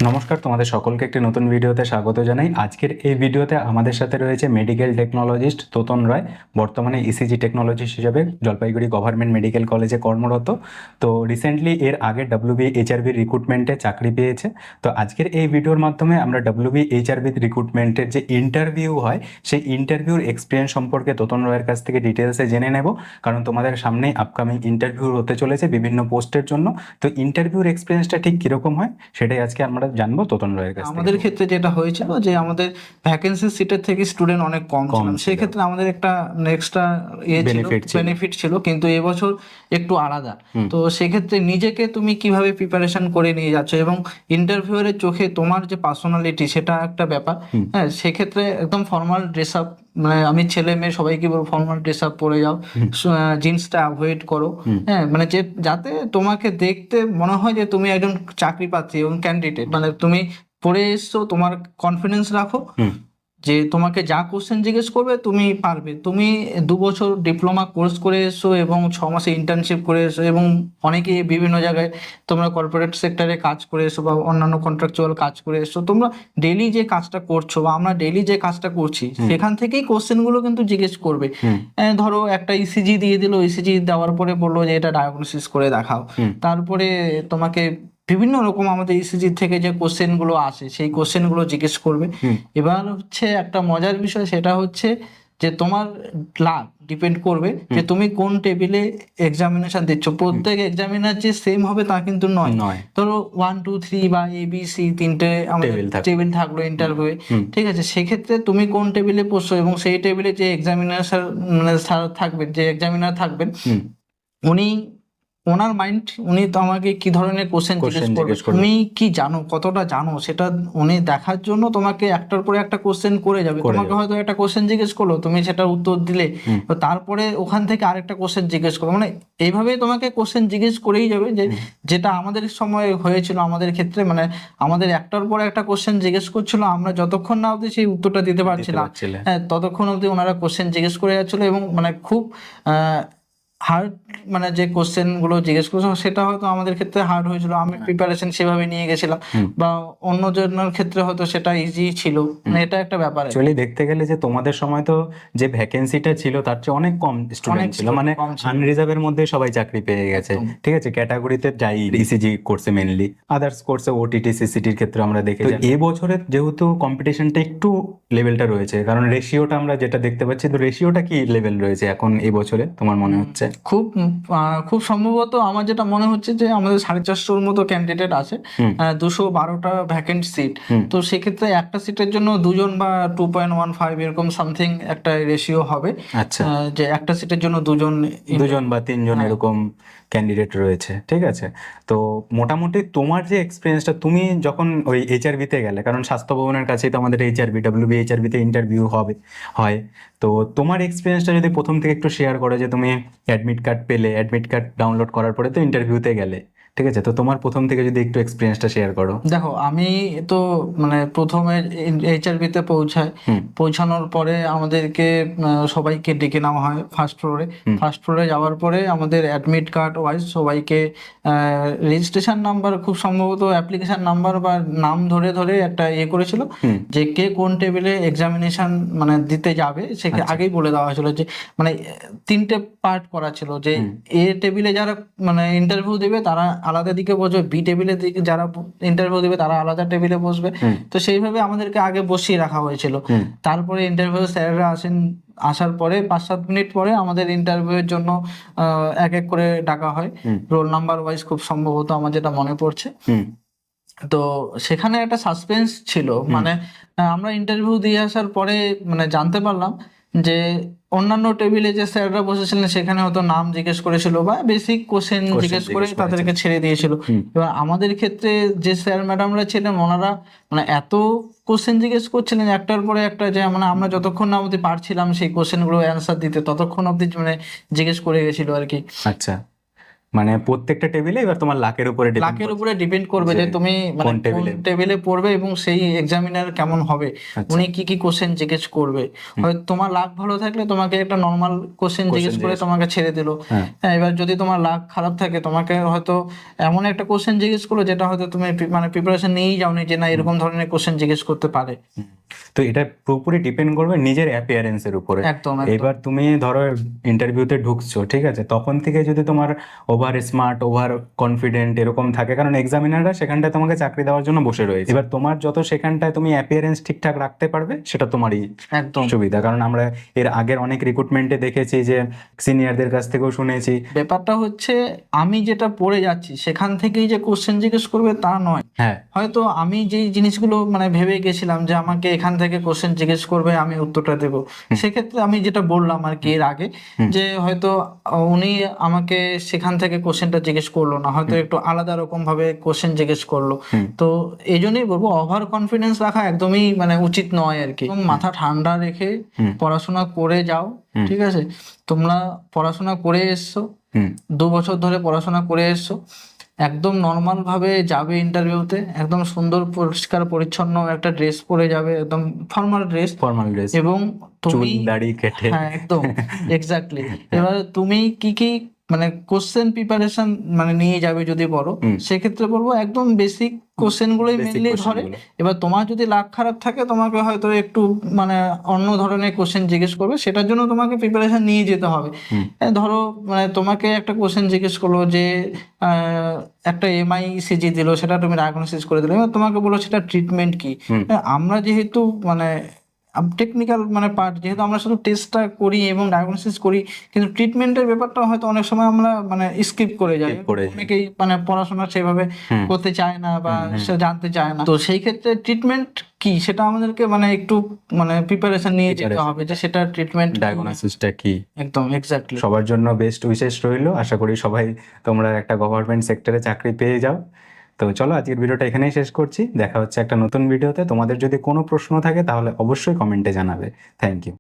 নমস্কার, তোমাদের সকলকে একটি নতুন ভিডিওতে স্বাগত জানাই। আজকের এই ভিডিওতে আমাদের সাথে রয়েছে মেডিকেল টেকনোলজিস্ট তোতন রায়, বর্তমানে ইসিজি টেকনোলজিস্ট হিসেবে জলপাইগুড়ি গভর্নমেন্ট মেডিকেল কলেজে কর্মরত। তো রিসেন্টলি এর আগে WBHRB রিক্রুটমেন্টে চাকরি পেয়েছে। তো আজকের এই ভিডিওর মাধ্যমে আমরা WBHRB রিক্রুটমেন্টের যে ইন্টারভিউ হয় সেই ইন্টারভিউর এক্সপিরিয়েন্স সম্পর্কে তোতন রায়ের কাছ থেকে ডিটেলসে জেনে নেব, কারণ তোমাদের সামনেই আপকামিং ইন্টারভিউ হতে চলেছে বিভিন্ন পোস্টের জন্য। তো ইন্টারভিউর এক্সপিরিয়েন্সটা ঠিক কীরকম হয় সেটাই আজকে আমরা জানবো তোতন রায়ের কাছ থেকে। আমাদের ক্ষেত্রে যেটা হয়েছিল যে আমাদের ভ্যাকেন্সি সিটের থেকে স্টুডেন্ট অনেক কম ছিল, সেই ক্ষেত্রে আমাদের একটা এক্সট্রা বেনিফিট ছিল, কিন্তু এবছর একটু আলাদা। তো সেক্ষেত্রে নিজেকে তুমি কিভাবে প্রিপারেশন করে নিয়ে যাচ্ছ এবং ইন্টারভিউয়ারের চোখে তোমার যে পার্সোনালিটি সেটা একটা ব্যাপার। হ্যাঁ, সেক্ষেত্রে একদম ফর্মাল ড্রেস আপ, মানে আমি ছেলে মেয়ে সবাইকে বলবো ফর্মাল ড্রেস আপ পরে যাও, জিন্সটা অ্যাভয়েড করো। হ্যাঁ, মানে যাতে তোমাকে দেখতে মনে হয় যে তুমি একজন চাকরি প্রার্থী এবং ক্যান্ডিডেট, মানে তুমি পড়ে এসছো, তোমার কনফিডেন্স রাখো যে তোমাকে যা কোশ্চেন জিজ্ঞেস করবে তুমি পারবে। তুমি 2 বছর ডিপ্লোমা কোর্স করে এসো এবং 6 মাসে ইন্টার্নশিপ করে এসো, এবং অনেকে বিভিন্ন জায়গায় তোমরা কর্পোরেট সেক্টরে কাজ করে এসো বা অন্যান্য কন্ট্রাকচুয়াল কাজ করে এসো। তোমরা ডেইলি যে কাজটা করছো বা আমরা ডেইলি যে কাজটা করছি সেখান থেকেই কোশ্চেনগুলো কিন্তু জিজ্ঞেস করবে। ধরো একটা ইসিজি দিয়ে দিল, ইসিজি দেওয়ার পরে বললো যে এটা ডায়াগনোসিস করে দেখাও, তারপরে তোমাকে বিভিন্ন রকম আমাদের ইসিজি থেকে যে কোশ্চেন গুলো আসে সেই কোশ্চেন গুলো জিজ্ঞেস করবে। এবার হচ্ছে একটা মজার বিষয়, সেটা হচ্ছে যে তোমার লাক ডিপেন্ড করবে যে তুমি কোন টেবিলে এক্সামিনেশন দিচ্ছ। প্রত্যেক এক্সামিনার যে সেম হবে তা কিন্তু নয়। ধরো 1 2 3 বা ABC 3টে আমাদের টেবিল থাকলো ইন্টারভিউ, ঠিক আছে? সেক্ষেত্রে তুমি কোন টেবিলে বসছো এবং সেই টেবিলে যে এক্সামিনার স্যার থাকবেন, যে এক্সামিনার থাকবেন, উনি ওনার মাইন্ড, উনি তো আমাকে কি ধরনের কোশ্চেন জিজ্ঞেস করবে, তুমি কি জানো, কতটা জানো, সেটা উনি দেখার জন্য তোমাকে একটার পরে একটা কোশ্চেন করে যাবে। তোমাকে হয়তো একটা কোশ্চেন জিজ্ঞেস করলো, তুমি সেটার উত্তর দিলে, তো তারপরে ওখান থেকে আরেকটা কোশ্চেন জিজ্ঞেস করলো, মানে এইভাবেই তোমাকে কোশ্চেন জিজ্ঞেস করেই যাবে। যেটা আমাদের সময় হয়েছিল আমাদের ক্ষেত্রে, মানে আমাদের একটার পরে একটা কোশ্চেন জিজ্ঞেস করছিল, আমরা যতক্ষণ না অবধি সেই উত্তরটা দিতে পারছিলাম, হ্যাঁ, ততক্ষণ অবধি ওনারা কোশ্চেন জিজ্ঞেস করে যাচ্ছিল। এবং মানে খুব হার্ড, মানে যে কোশ্চেন গুলো জিজ্ঞেস করছো সেটা হয়তো আমাদের ক্ষেত্রে হার্ড হয়েছিল, আমি প্রিপারেশন সেভাবে নিয়ে গেছিলাম, বা অন্য জনের ক্ষেত্রে হয়তো সেটা ইজি ছিল। মানে এটা একটা ব্যাপার। অ্যাকচুয়ালি দেখতে গেলে যে তোমাদের সময় তো যে ভ্যাকেন্সিটা ছিল তার চেয়ে অনেক কম স্টুডেন্ট ছিল, মানে আনরিজার্ভের মধ্যে সবাই চাকরি পেয়ে গেছে। ঠিক আছে, ক্যাটাগরিতে যাই ইসিজি কোর্সে মেইনলি, আদার্স কোর্সে ওটিটি সিসিটির ক্ষেত্রে আমরা দেখেছি। এই বছরের যেহেতু কম্পিটিশনটা একটু লেভেলটা রয়েছে, কারণ রেশিওটা আমরা যেটা দেখতে পাচ্ছি, তো রেশিওটা কি লেভেল রয়েছে এখন এই বছরে তোমার মনে হচ্ছে? খুব সম্ভবত আমার যেটা মনে হচ্ছে যে আমাদের 450-র মতো ক্যান্ডিডেট আছে, 212টা ভ্যাকেন্ট সিট। তো সেক্ষেত্রে একটা সিটের জন্য 2 জন বা 2.15 এরকম সামথিং একটা রেশিও হবে। আচ্ছা, যে একটা সিটের জন্য 2 জন বা 3 জন এরকম ক্যান্ডিডেট রয়েছে। ঠিক আছে, তো মোটামুটি তোমার যে এক্সপিরিয়েন্সটা, তুমি যখন ওই এইচআরবিতে গেলে, কারণ স্বাস্থ্য ভবনের কাছেই তো আমাদের এইচআরবি, WBHRBতে ইন্টারভিউ হয়, তো তোমার এক্সপিরিয়েন্সটা যদি প্রথম থেকে একটু শেয়ার করো, যে তুমি অ্যাডমিট কার্ড পেলে, অ্যাডমিট কার্ড ডাউনলোড করার পরে তো ইন্টারভিউতে গেলে, ঠিক আছে? তো তোমার প্রথম থেকে যদি একটু এক্সপিরিয়েন্সটা শেয়ার করো। দেখো, আমি তো মানে প্রথমে এইচআরবিতে পৌঁছানোর পরে আমাদেরকে সবাইকে ডেকে নেওয়া হয় ফার্স্ট ফ্লোরে যাওয়ার পরে আমাদের অ্যাডমিট কার্ড ওয়াইজ সবাইকে রেজিস্ট্রেশন নাম্বার, খুব সম্ভবত অ্যাপ্লিকেশন নাম্বার বা নাম ধরে ধরে একটা করেছিল যে কে কোন টেবিলে এক্সামিনেশন মানে দিতে যাবে, সেকে আগেই বলে দেওয়া হয়েছিল। যে মানে 3টে পার্ট করা ছিল, যে এ টেবিলে যারা মানে ইন্টারভিউ দেবে তারা আলাদা দিকে বসবে, বি টেবিলে যারা ইন্টারভিউ দেবে তারা আলাদা টেবিলে বসবে। তো সেইভাবে আমাদেরকে আগে বসিয়ে রাখা হয়েছিল। তারপরে ইন্টারভিউ স্যাররা আসার পরে 5-7 মিনিট পরে আমাদের ইন্টারভিউ এর জন্য এক এক করে ডাকা হয়, রোল নাম্বার ওয়াইজ, খুব সম্ভবত আমার যেটা মনে পড়ছে। তো সেখানে একটা সাসপেন্স ছিল, মানে আমরা ইন্টারভিউ দিয়ে আসার পরে মানে জানতে পারলাম যে অন্যান্য টেবিলে যে স্যাররা বসেছিলেন সেখানে হয়তো নাম জিজ্ঞেস করেছিল বা বেসিক কোশ্চেন জিজ্ঞেস করে তাদেরকে ছেড়ে দিয়েছিল। এবার আমাদের ক্ষেত্রে যে স্যার ম্যাডামরা ছিলেন, ওনারা মানে এত কোশ্চেন জিজ্ঞেস করছিলেন একটার পরে একটা, যে মানে আমরা যতক্ষণ না অবধি পারছিলাম সেই কোশ্চেন গুলো অ্যান্সার দিতে, ততক্ষণ অবধি মানে জিজ্ঞেস করে গেছিল আর কি। আচ্ছা, মানে প্রত্যেকটা টেবিলে এবার তোমার লাখের উপরে লাখের উপরে ডিপেন্ড করবে যে তুমি মানে কোন কোন টেবিলে পড়বে এবং সেই এক্সামিনার কেমন হবে, আচ্ছা। উনি কি কি কোশ্চেন জিজ্ঞেস করবে। হয়তো তোমার লাক ভালো থাকলে তোমাকে একটা নর্মাল কোশ্চেন জিজ্ঞেস করে তোমাকে ছেড়ে দিল। হ্যাঁ। হ্যাঁ, এবার যদি তোমার লাক খারাপ থাকে তোমাকে হয়তো এমন একটা কোশ্চেন জিজ্ঞেস করলো যেটা হয়তো তুমি মানে প্রিপারেশন নিয়েই যাওনি যে না এরকম ধরনের কোশ্চেন জিজ্ঞেস করতে পারে। তো এটা পুরোপুরি ডিপেন্ড করবে নিজের অ্যাপিয়ারেন্সের উপরে। একদম এবার তুমি ধরো ইন্টারভিউতে ঢুকছো, ঠিক আছে, তখন থেকে যদি তোমার ওভার স্মার্ট, ওভার কনফিডেন্ট এরকম থাকে, কারণ এক্সামিনাররা সেখানটায় তোমাকে চাকরি দেওয়ার জন্য বসে রয়েছে, এবার তোমার যত সেখানটায় তুমি অ্যাপিয়ারেন্স ঠিকঠাক রাখতে পারবে সেটা তোমারই একদম সুবিধা। কারণ আমরা এর আগের অনেক রিক্রুটমেন্টে দেখেছি যে সিনিয়রদের কাছ থেকেও শুনেছি, ব্যাপারটা হচ্ছে আমি যেটা পড়ে যাচ্ছি সেখান থেকেই যে কোশ্চেন জিজ্ঞেস করবে তা নয়। হ্যাঁ, হয়তো আমি যেই জিনিসগুলো মানে ভেবে গেছিলাম যে আমাকে এখান থেকে কোশ্চেন জিজ্ঞেস করবে আমি উত্তরটা দেবো, সেক্ষেত্রে আমি যেটা বললাম আর কি এর আগে, যে হয়তো উনি আমাকে সেখান থেকে কোশ্চেনটা জিজ্ঞেস করলো না, হয়তো একটু আলাদা রকম ভাবে কোশ্চেন জিজ্ঞেস করলো। তো এই জন্যই বলবো ওভার কনফিডেন্স রাখা একদমই মানে উচিত নয় আর কি। এবং মাথা ঠান্ডা রেখে পড়াশোনা করে যাও, ঠিক আছে। তোমরা পড়াশোনা করে এসছো, 2 বছর ধরে পড়াশোনা করে এসছো, একদম নর্মাল ভাবে যাবে ইন্টারভিউতে, একদম সুন্দর পরিষ্কার পরিচ্ছন্ন একটা ড্রেস পরে যাবে, একদম ফর্মাল ড্রেস, এবং তুমি দাড়ি কেটে, হ্যাঁ একদম এক্স্যাক্টলি। এবার তুমি কি কি মানে কোশ্চেন প্রিপারেশন মানে নিয়ে যাবে যদি বলো, সেক্ষেত্রে বলবো একদম বেসিক কোশ্চেন গুলোই মেনলি ধরে। এবার তোমার যদি লাক খারাপ থাকে তোমাকে হয়তো একটু মানে অন্য ধরনের কোশ্চেন জিজ্ঞেস করবে, সেটার জন্য তোমাকে প্রিপারেশন নিয়ে যেতে হবে। ধরো মানে তোমাকে একটা কোশ্চেন জিজ্ঞেস করলো যে একটা এমআইসিজি দিল, সেটা তুমি ডায়াগনোসিস করে দিলে, এবার তোমাকে বলো সেটা ট্রিটমেন্ট কি। আমরা যেহেতু মানে টেকনিক্যাল মানে পার্ট, যেহেতু আমরা শুধু টেস্টটা করি এবং ডায়াগনোসিস করি, কিন্তু ট্রিটমেন্টের ব্যাপারটা হয়তো অনেক সময় আমরা মানে স্কিপ করে যাই, অনেকেই মানে পড়াশোনা সেভাবে করতে চায় না বা সে জানতে চায় না। তো সেই ক্ষেত্রে ট্রিটমেন্ট কি সেটা আমাদেরকে মানে একটু মানে প্রিপারেশন নিয়ে যেতে হবে যে সেটা ট্রিটমেন্ট ডায়াগনোসিসটা কি। একদম এক্স্যাক্টলি। সবার জন্য বেস্ট উইশেস রইলো, আশা করি সবাই তোমরা একটা গভর্নমেন্ট সেক্টরে চাকরি পেয়ে যাও। তো চলো আজকের ভিডিওটা এখানেই শেষ করছি, দেখা হচ্ছে একটা নতুন ভিডিওতে। তোমাদের যদি কোনো প্রশ্ন থাকে তাহলে অবশ্যই কমেন্টে জানাবে। Thank you.